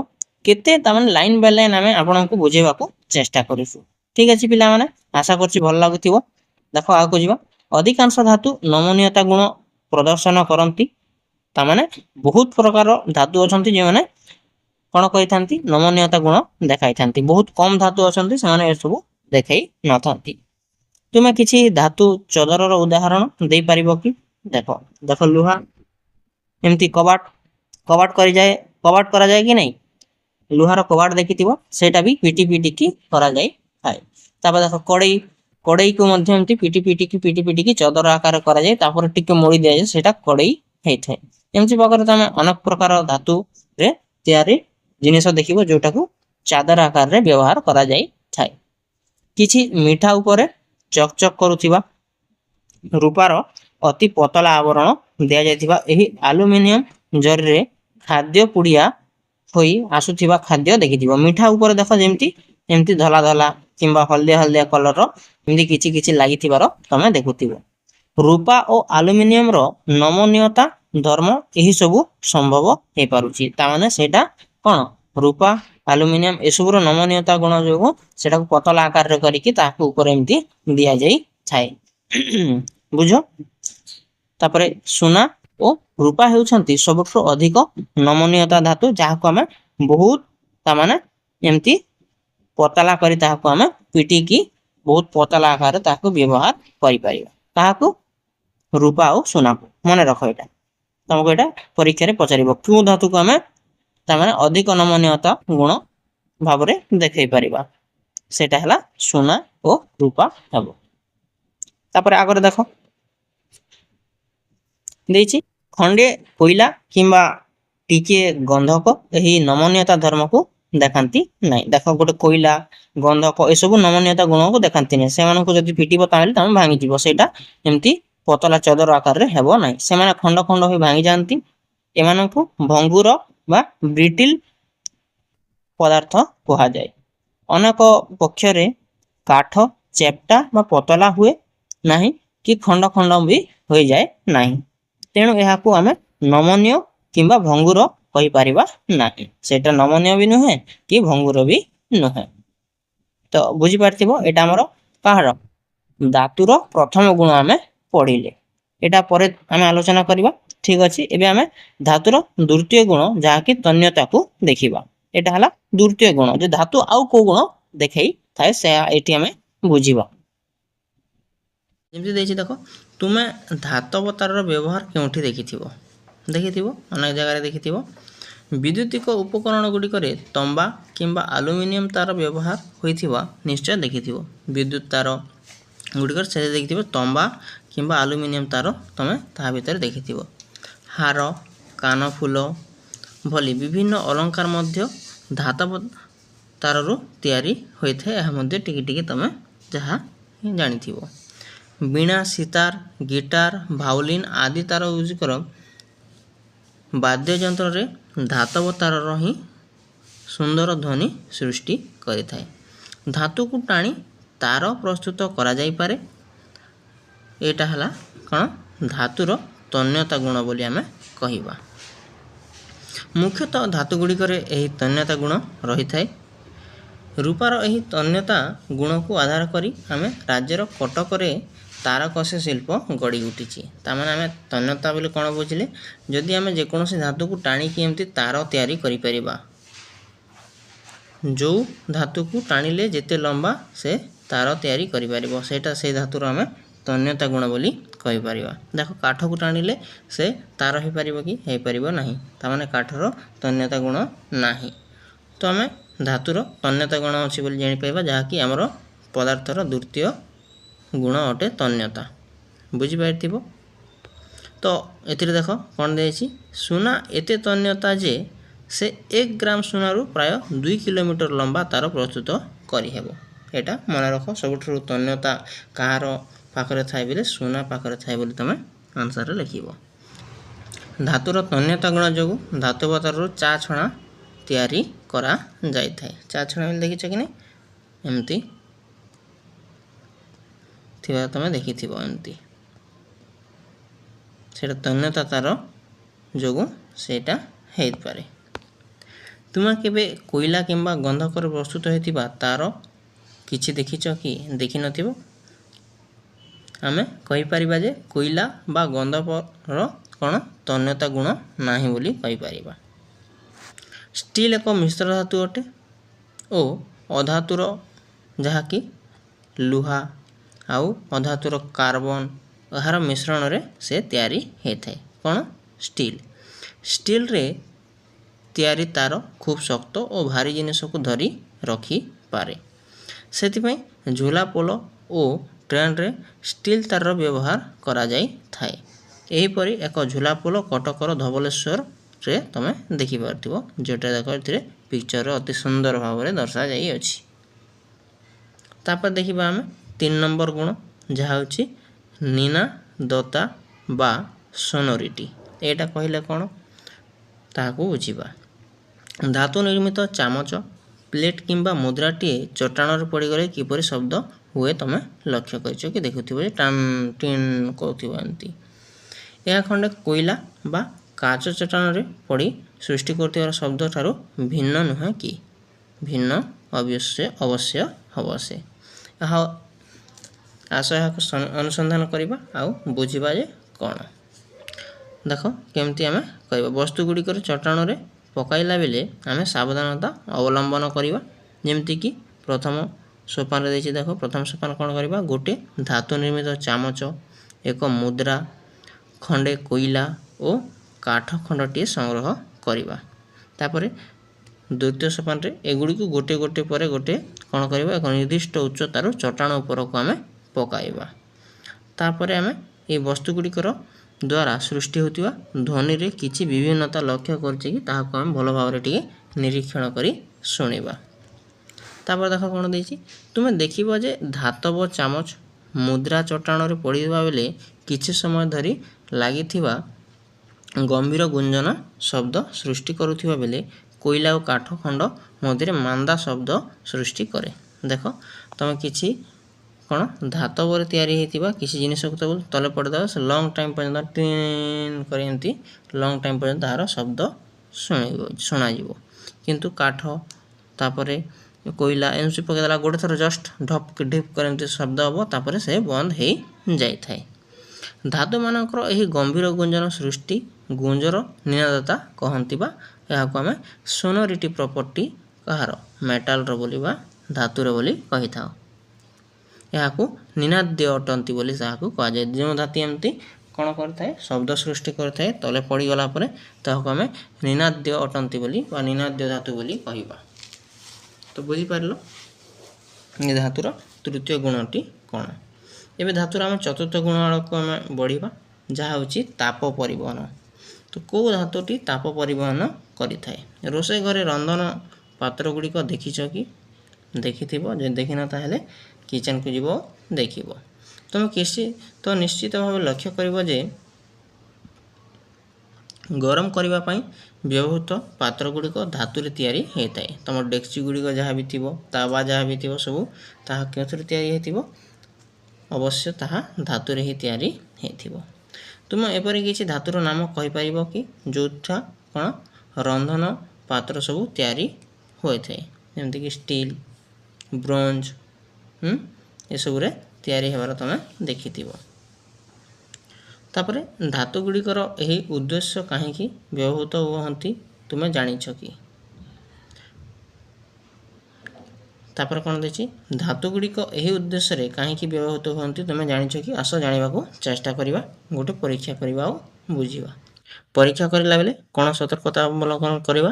କେତେ ତାମାନେ ଲାଇନ ବାଇ ଲାଇନ ଆମେ ଆପଣଙ୍କୁ ବୁଝେଇବାକୁ ଚେଷ୍ଟା କରୁଛୁ। ଠିକ ଅଛି ପିଲାମାନେ, ଆଶା କରୁଛି ଭଲ ଲାଗୁଥିବ। ଦେଖ ଆଗକୁ ଯିବା। ଅଧିକାଂଶ ଧାତୁ ନମନୀୟତା ଗୁଣ ପ୍ରଦର୍ଶନ କରନ୍ତି। ତାମାନେ ବହୁତ ପ୍ରକାର ଧାତୁ ଅଛନ୍ତି ଯେଉଁମାନେ କଣ କରିଥାନ୍ତି? ନମନୀୟତା ଗୁଣ ଦେଖାଇଥାନ୍ତି। ବହୁତ କମ ଧାତୁ ଅଛନ୍ତି ସେମାନେ ଏସବୁ ଦେଖାଇ ନଥାନ୍ତି। ତୁମେ କିଛି ଧାତୁ ଚଦରର ଉଦାହରଣ ଦେଇପାରିବ କି? ଦେଖ ଦେଖ ଲୁହା, ଏମିତି କବାଟ କରାଯାଏ କି ନାଇଁ? ଲୁହାର କବାଟ ଦେଖିଥିବ, ସେଇଟା ବି ପିଟି ପିଟିକି କରାଯାଇଥାଏ। ତାପରେ ଦେଖ କଡେଇକୁ ମଧ୍ୟ ଏମିତି ପିଟି ପିଟିକି ଚଦର ଆକାର କରାଯାଏ, ତାପରେ ଟିକେ ମୋଡ଼ି ଦିଆଯାଏ, ସେଇଟା କଡେଇ ହେଇଥାଏ। ଏମିତି ପ୍ରକାର ତମେ ଅନେକ ପ୍ରକାର ଧାତୁରେ ତିଆରି ଜିନିଷ ଦେଖିବ ଯୋଉଟାକୁ ଚାଦର ଆକାରରେ ବ୍ୟବହାର କରାଯାଇଥାଏ। କିଛି ମିଠା ଉପରେ ଚକଚକ କରୁଥିବା ରୂପାର ଅତି ପତଳା ଆବରଣ ଦିଆଯାଇଥିବା ଏହି ଆଲୁମିନିୟମ ଜରିରେ ଖାଦ୍ୟ ପୁଡ଼ିଆ ହୋଇ ଆସୁଥିବା ଖାଦ୍ୟ ଦେଖିଥିବ। ମିଠା ଉପରେ ଦେଖ ଯେମିତି ଏମିତି ଧଳା ଧଳା କିମ୍ବା ହଳଦିଆ କଲରର ଏମିତି କିଛି କିଛି ଲାଗିଥିବାର ତମେ ଦେଖୁଥିବ। ରୂପା ଓ ଆଲୁମିନିୟମର ନମନୀୟତା ଧର୍ମ ଏହି ସବୁ ସମ୍ଭବ ହେଇପାରୁଛି। ତାମାନେ ସେଇଟା କଣ? ରୂପା, ଆଲୁମିନିୟମ ଏସବୁର ନମନୀୟତା ଗୁଣ ଯୋଗୁଁ ସେଟାକୁ ପତଳା ଆକାରରେ କରିକି ତାହାକୁ ଉପରେ ଏମିତି ଦିଆଯାଇଥାଏ। ବୁଝ? ତାପରେ ସୁନା ଓ ରୂପା ହେଉଛନ୍ତି ସବୁଠୁ ଅଧିକ ନମନୀୟତା ଧାତୁ, ଯାହାକୁ ଆମେ ବହୁତ ତାମାନେ ଏମିତି ପତଳା କରି ତାହାକୁ ଆମେ ପିଟିକି ବହୁତ ପତଳା ଆକାରରେ ତାହାକୁ ବ୍ୟବହାର କରିପାରିବା। ତାହାକୁ ରୂପା ଆଉ ସୁନାକୁ ମନେ ରଖ, ଏଇଟା ତମକୁ ଏଇଟା ପରୀକ୍ଷାରେ ପଚାରିବ। କେଉଁ ଧାତୁକୁ ଆମେ ତାମାନେ ଅଧିକ ନମନୀୟତା ଗୁଣ ଭାବରେ ଦେଖେଇ ପାରିବା? ସେଇଟା ହେଲା ସୁନା ଓ ରୂପା ହେବ। ତାପରେ ଆଗରେ ଦେଖ ଦେଇଛି, ଖଣ୍ଡେ କୋଇଲା କିମ୍ବା ଟିକିଏ ଗନ୍ଧକ ଏହି ନମନୀୟତା ଧର୍ମକୁ ଦେଖାନ୍ତି ନାହିଁ। ଦେଖ, ଗୋଟେ କୋଇଲା, ଗନ୍ଧକ ଏସବୁ ନମନୀୟତା ଗୁଣକୁ ଦେଖାନ୍ତି ନାହିଁ। ସେମାନଙ୍କୁ ଯଦି ପିଟିବ ତାହେଲେ ତମେ ଭାଙ୍ଗିଯିବ, ସେଇଟା ଏମିତି ପତଳା ଚଦର ଆକାରରେ ହେବ ନାହିଁ। ସେମାନେ ଖଣ୍ଡ ଖଣ୍ଡ ହୋଇ ଭାଙ୍ଗି ଯାଆନ୍ତି। ଏମାନଙ୍କୁ ଭଙ୍ଗୁର ବା ବ୍ରିଟିଲ ପଦାର୍ଥ କୁହାଯାଏ। ଅନେକ ପକ୍ଷରେ କାଠ ଚେପ୍ଟା ବା ପତଳା ହୁଏ ନାହିଁ କି ଖଣ୍ଡ ଖଣ୍ଡ ବି ହୋଇଯାଏ ନାହିଁ। ତେଣୁ ଏହାକୁ ଆମେ ନମନୀୟ କିମ୍ବା ଭଙ୍ଗୁର କହିପାରିବା ନାହିଁ। ସେଇଟା ନମନୀୟ ବି ନୁହେଁ କି ଭଙ୍ଗୁର ବି ନୁହେଁ। ତ ବୁଝିପାରିଥିବ ଏଇଟା ଆମର କାହାର ଧାତୁର ପ୍ରଥମ ଗୁଣ ଆମେ ପଢ଼ିଲେ। ଏଇଟା ପରେ ଆମେ ଆଲୋଚନା କରିବା। ଠିକ୍ ଅଛି, ଏବେ ଆମେ ଧାତୁର ଦ୍ୱିତୀୟ ଗୁଣ ଯାହାକି ତନ୍ୟତାକୁ ଦେଖିବା। ଏଇଟା ହେଲା ଦ୍ୱିତୀୟ ଗୁଣ, ଯେ ଧାତୁ ଆଉ କୋଉ ଗୁଣ ଦେଖେଇ ଥାଏ ସେୟା ଏଠି ଆମେ ବୁଝିବା। ଯେମିତି ଦେଇଛି ଦେଖ, ତୁମେ ଧାତବ ତାରର ବ୍ୟବହାର କେଉଁଠି ଦେଖିଥିବ? ଅନେକ ଜାଗାରେ ଦେଖିଥିବ। ବିଦ୍ୟୁତିକ ଉପକରଣ ଗୁଡ଼ିକରେ ତମ୍ବା କିମ୍ବା ଆଲୁମିନିୟମ ତାର ବ୍ୟବହାର ହୋଇଥିବା ନିଶ୍ଚୟ ଦେଖିଥିବ। ବିଦ୍ୟୁତ ତାର ଗୁଡ଼ିକରେ ସେଥିରେ ଦେଖିଥିବ ତମ୍ବା କିମ୍ବା ଆଲୁମିନିୟମ ତାର ତମେ ତାହା ଭିତରେ ଦେଖିଥିବ। ହାର, କାନଫୁଲ ଭଳି ବିଭିନ୍ନ ଅଳଙ୍କାର ମଧ୍ୟ ଧାତବ ତାରରୁ ତିଆରି ହୋଇଥାଏ। ଏହା ମଧ୍ୟ ଟିକେ ଟିକେ ତମେ ଯାହା ଜାଣିଥିବ। ବୀଣା, ସିତାର, ଗିଟାର, ଭାଉଲିନ୍ ଆଦି ତାର ଗୁଡ଼ିକର ବାଦ୍ୟଯନ୍ତ୍ରରେ ଧାତବ ତାରର ହିଁ ସୁନ୍ଦର ଧ୍ୱନି ସୃଷ୍ଟି କରିଥାଏ। ଧାତୁକୁ ଟାଣି ତାର ପ୍ରସ୍ତୁତ କରାଯାଇପାରେ। ଏଇଟା ହେଲା କ'ଣ? ଧାତୁର ତନ୍ୟତା ଗୁଣ ବୋଲି ଆମେ କହିବା। ମୁଖ୍ୟତଃ ଧାତୁ ଗୁଡ଼ିକରେ ଏହି ତନ୍ୟତା ଗୁଣ ରହିଥାଏ। ରୂପାର ଏହି ତନ୍ୟତା ଗୁଣକୁ ଆଧାର କରି ଆମେ ରାଜ୍ୟର କଟକରେ ତାରକସି ଶିଳ୍ପ ଗଢ଼ି ଉଠିଛି। ତାମାନେ ଆମେ ତନ୍ୟତା ବୋଲି କ'ଣ ବୁଝିଲେ? ଯଦି ଆମେ ଯେକୌଣସି ଧାତୁକୁ ଟାଣିକି ଏମିତି ତାର ତିଆରି କରିପାରିବା। ଯେଉଁ ଧାତୁକୁ ଟାଣିଲେ ଯେତେ ଲମ୍ବା ସେ ତାର ତିଆରି କରିପାରିବ, ସେଇଟା ସେଇ ଧାତୁର ଆମେ ତନ୍ୟତା ଗୁଣ ବୋଲି କହିପାରିବା। ଦେଖ, କାଠକୁ ଟାଣିଲେ ସେ ତାର ହେଇପାରିବ କି? ହେଇପାରିବ ନାହିଁ। ତାମାନେ କାଠର ତନ୍ୟତା ଗୁଣ ନାହିଁ। ତ ଆମେ ଧାତୁର ତନ୍ୟତା ଗୁଣ ଅଛି ବୋଲି ଜାଣିପାରିବା, ଯାହାକି ଆମର ପଦାର୍ଥର ଦ୍ୱିତୀୟ ଗୁଣ ଅଟେ ତନ୍ୟତା। ବୁଝିପାରିଥିବ। ତ ଏଥିରେ ଦେଖ କ'ଣ ଦେଇଛି? ସୁନା ଏତେ ତନ୍ୟତା ଯେ ସେ 1 ଗ୍ରାମ ସୁନାରୁ ପ୍ରାୟ 2 କିଲୋମିଟର ଲମ୍ବା ତାର ପ୍ରସ୍ତୁତ କରିହେବ। ଏଇଟା ମନେ ରଖ। ସବୁଠାରୁ ତନ୍ୟତା କାହାର ପାଖରେ ଥାଏ ବୋଲି? ସୁନା ପାଖରେ ଥାଏ ବୋଲି ତମେ ଆନ୍ସରରେ ଲେଖିବ। ଧାତୁର ତନ୍ୟତା ଗୁଣ ଯୋଗୁଁ ଧାତବ ତାରରୁ ଚା ଛଣା ତିଆରି କରାଯାଇଥାଏ। ଚା ଛଣା ବୋଲି ଦେଖିଛ କି ନାହିଁ? ଏମିତି ଥିବା ତମେ ଦେଖିଥିବ। ଏମିତି ସେଇଟା ତନ୍ୟତା ତାର ଯୋଗୁଁ ସେଇଟା ହେଇପାରେ। ତୁମେ କେବେ କୋଇଲା କିମ୍ବା ଗନ୍ଧକରେ ପ୍ରସ୍ତୁତ ହୋଇଥିବା ତାର କିଛି ଦେଖିଛ କି? ଦେଖିନଥିବ। ଆମେ କହିପାରିବା ଯେ କୋଇଲା ବା ଗନ୍ଧକର କ'ଣ ତନ୍ୟତା ଗୁଣ ନାହିଁ ବୋଲି କହିପାରିବା। ଷ୍ଟିଲ୍ ଏକ ମିଶ୍ର ଧାତୁ ଅଟେ ଓ ଅଧାତୁର, ଯାହାକି ଲୁହା ଆଉ ଅଧାତୁର କାର୍ବନ, ଏହାର ମିଶ୍ରଣରେ ସେ ତିଆରି ହୋଇଥାଏ। କ'ଣ? ଷ୍ଟିଲ୍। ଷ୍ଟିଲ୍ରେ ତିଆରି ତାର ଖୁବ୍ ଶକ୍ତ ଓ ଭାରୀ ଜିନିଷକୁ ଧରି ରଖିପାରେ। ସେଥିପାଇଁ ଝୁଲା ପୋଲ ଓ ଟ୍ରେନରେ ଷ୍ଟିଲ୍ ତାରର ବ୍ୟବହାର କରାଯାଇଥାଏ। ଏହିପରି ଏକ ଝୁଲା ପୋଲ କଟକର ଧବଳେଶ୍ୱରରେ ତମେ ଦେଖିପାରୁଥିବ, ଯେଉଁଟା ଦେଖ ଏଥିରେ ପିକ୍ଚରରେ ଅତି ସୁନ୍ଦର ଭାବରେ ଦର୍ଶାଯାଇଅଛି। ତାପରେ ଦେଖିବା ଆମେ 3 ନମ୍ବର ଗୁଣ, ଯାହା ହେଉଛି ନିନାଦତା ବା ସୋନୋରିଟି। ଏଇଟା କହିଲେ କ'ଣ? ତାହାକୁ ବୁଝିବା। ଧାତୁ ନିର୍ମିତ ଚାମଚ, ପ୍ଲେଟ୍ କିମ୍ବା ମୁଦ୍ରାଟିଏ ଚଟାଣରେ ପଡ଼ିଗଲେ କିପରି ଶବ୍ଦ ହୁଏ ତମେ ଲକ୍ଷ୍ୟ କରିଛ କି? ଦେଖୁଥିବ ଯେ ଟାନ୍ ଟିନ୍ କହୁଥିବ ଏମିତି। ଏହା ଖଣ୍ଡେ କୋଇଲା ବା କାଚ ଚଟାଣରେ ପଡ଼ି ସୃଷ୍ଟି କରୁଥିବା ଶବ୍ଦ ଠାରୁ ଭିନ୍ନ ନୁହେଁ କି? ଭିନ୍ନ ଅବଶ୍ୟ ହେବ ସେ। ଆସ ଏହାକୁ ଅନୁସନ୍ଧାନ କରିବା ଆଉ ବୁଝିବା ଯେ କ'ଣ। ଦେଖ କେମିତି ଆମେ କହିବା। ବସ୍ତୁ ଗୁଡ଼ିକରେ ଚଟାଣରେ ପକାଇଲା ବେଳେ ଆମେ ସାବଧାନତା ଅବଲମ୍ବନ କରିବା। ଯେମିତିକି ପ୍ରଥମ ସୋପାନରେ ଦେଇଛି ଦେଖ। ପ୍ରଥମ ସୋପାନ କ'ଣ କରିବା? ଗୋଟେ ଧାତୁ ନିର୍ମିତ ଚାମଚ, ଏକ ମୁଦ୍ରା, ଖଣ୍ଡେ କୋଇଲା ଓ କାଠ ଖଣ୍ଡଟିଏ ସଂଗ୍ରହ କରିବା। ତାପରେ ଦ୍ୱିତୀୟ ସୋପାନରେ ଏଗୁଡ଼ିକୁ ଗୋଟେ ଗୋଟେ ପରେ ଗୋଟେ କ'ଣ କରିବା? ଏକ ନିର୍ଦ୍ଦିଷ୍ଟ ଉଚ୍ଚତାରୁ ଚଟାଣ ଉପରକୁ ଆମେ ପକାଇବା। ତାପରେ ଆମେ ଏହି ବସ୍ତୁ ଗୁଡ଼ିକର ଦ୍ୱାରା ସୃଷ୍ଟି ହେଉଥିବା ଧ୍ୱନିରେ କିଛି ବିଭିନ୍ନତା ଲକ୍ଷ୍ୟ କରୁଛେ କି ତାହାକୁ ଆମେ ଭଲ ଭାବରେ ଟିକେ ନିରୀକ୍ଷଣ କରି ଶୁଣିବା। ତାପରେ ଦେଖ କ'ଣ ଦେଇଛି? ତୁମେ ଦେଖିବ ଯେ ଧାତବ ଚାମଚ, ମୁଦ୍ରା ଚଟାଣରେ ପଡ଼ିଥିବା ବେଲେ କିଛି ସମୟ ଧରି ଲାଗିଥିବା ଗମ୍ଭୀର ଗୁଞ୍ଜନ ଶବ୍ଦ ସୃଷ୍ଟି କରୁଥିବା ବେଲେ କୋଇଲା ଓ କାଠ ଖଣ୍ଡ ମଧ୍ୟରେ ମାନ୍ଦା ଶବ୍ଦ ସୃଷ୍ଟି କରେ। ଦେଖ ତମେ କିଛି କ'ଣ ଧାତବରେ ତିଆରି ହେଇଥିବା କିଛି ଜିନିଷକୁ ତାକୁ ତଳେ ପଡ଼ିଦେବ, ସେ ଲଙ୍ଗ୍ ଟାଇମ୍ ପର୍ଯ୍ୟନ୍ତ ଟିନ୍ କରି ଏମିତି ଲଙ୍ଗ୍ ଟାଇମ୍ ପର୍ଯ୍ୟନ୍ତ ତାହାର ଶବ୍ଦ ଶୁଣାଯିବ। କିନ୍ତୁ କାଠ ତାପରେ କୋଇଲା ଏମିତି ପକାଇଦେଲା ଗୋଟେ ଥର ଜଷ୍ଟ ଢପ୍ ଢିପ୍ କରି ଏମିତି ଶବ୍ଦ ହେବ, ତାପରେ ସେ ବନ୍ଦ ହେଇଯାଇଥାଏ। ଧାତୁମାନଙ୍କର ଏହି ଗମ୍ଭୀର ଗୁଞ୍ଜନ ସୃଷ୍ଟି ଗୁଞ୍ଜର ନିନାଦତା କହନ୍ତି ବା ଏହାକୁ ଆମେ ସୋନୋରିଟି ପ୍ରପର୍ଟି କାହାର ମେଟାଲର ବୋଲି ବା ଧାତୁର ବୋଲି କହିଥାଉ। ଏହାକୁ ନିନାଦ୍ୟ ଅଟନ୍ତି ବୋଲି ତାହାକୁ କୁହାଯାଏ। ଯେଉଁ ଧାତୁ ଏମିତି କ'ଣ କରିଥାଏ ଶବ୍ଦ ସୃଷ୍ଟି କରିଥାଏ ତଳେ ପଡ଼ିଗଲା ପରେ ତାହାକୁ ଆମେ ନିନାଦ୍ୟ ଅଟନ୍ତି ବୋଲି ବା ନିନାଦ୍ୟ ଧାତୁ ବୋଲି କହିବା। ତ ବୁଝିପାରିଲ ଏ ଧାତୁର ତୃତୀୟ ଗୁଣଟି କ'ଣ। ଏବେ ଧାତୁର ଆମେ ଚତୁର୍ଥ ଗୁଣ ଆଡ଼କୁ ଆମେ ବଢ଼ିବା, ଯାହା ହେଉଛି ତାପ ପରିବହନ। ତ କେଉଁ ଧାତୁଟି ତାପ ପରିବହନ କରିଥାଏ? ରୋଷେଇ ଘରେ ରନ୍ଧନ ପାତ୍ର ଗୁଡ଼ିକ ଦେଖିଛ କି? ଦେଖିଥିବ, ଯଦି ଦେଖିନ ତାହେଲେ କିଚେନ୍କୁ ଯିବ ଦେଖିବ। ତୁମେ କିଛି ତ ନିଶ୍ଚିତ ଭାବେ ଲକ୍ଷ୍ୟ କରିବ ଯେ ଗରମ କରିବା ପାଇଁ ବ୍ୟବହୃତ ପାତ୍ର ଗୁଡ଼ିକ ଧାତୁରେ ତିଆରି ହୋଇଥାଏ। ତୁମ ଡେକ୍ଚି ଗୁଡ଼ିକ ଯାହା ବି ଥିବ, ତାୱା ଯାହା ବି ଥିବ ସବୁ ତାହା କେଉଁଥିରେ ତିଆରି ହୋଇଥିବ? ଅବଶ୍ୟ ତାହା ଧାତୁରେ ହିଁ ତିଆରି ହୋଇଥିବ। ତୁମେ ଏପରି କିଛି ଧାତୁର ନାମ କହିପାରିବ କି ଯେଉଁଟା କ'ଣ ରନ୍ଧନ ପାତ୍ର ସବୁ ତିଆରି ହୋଇଥାଏ, ଯେମିତିକି ଷ୍ଟିଲ୍, ବ୍ରୋଞ୍ଜ ଏସବୁରେ ତିଆରି ହେବାର ତୁମେ ଦେଖିଥିବ। ତାପରେ ଧାତୁ ଗୁଡ଼ିକର ଏହି ଉଦ୍ଦେଶ୍ୟ କାହିଁକି ବ୍ୟବହୃତ ହୁଅନ୍ତି ତୁମେ ଜାଣିଛ କି? ତାପରେ କ'ଣ ଦେଇଛି, ଧାତୁ ଗୁଡ଼ିକ ଏହି ଉଦ୍ଦେଶ୍ୟରେ କାହିଁକି ବ୍ୟବହୃତ ହୁଅନ୍ତି ତୁମେ ଜାଣିଛ କି? ଆସ ଜାଣିବାକୁ ଚେଷ୍ଟା କରିବା, ଗୋଟେ ପରୀକ୍ଷା କରିବା ଆଉ ବୁଝିବା। ପରୀକ୍ଷା କରିଲା ବେଳେ କ'ଣ ସତର୍କତା ଅବଲମ୍ବନ କରିବା?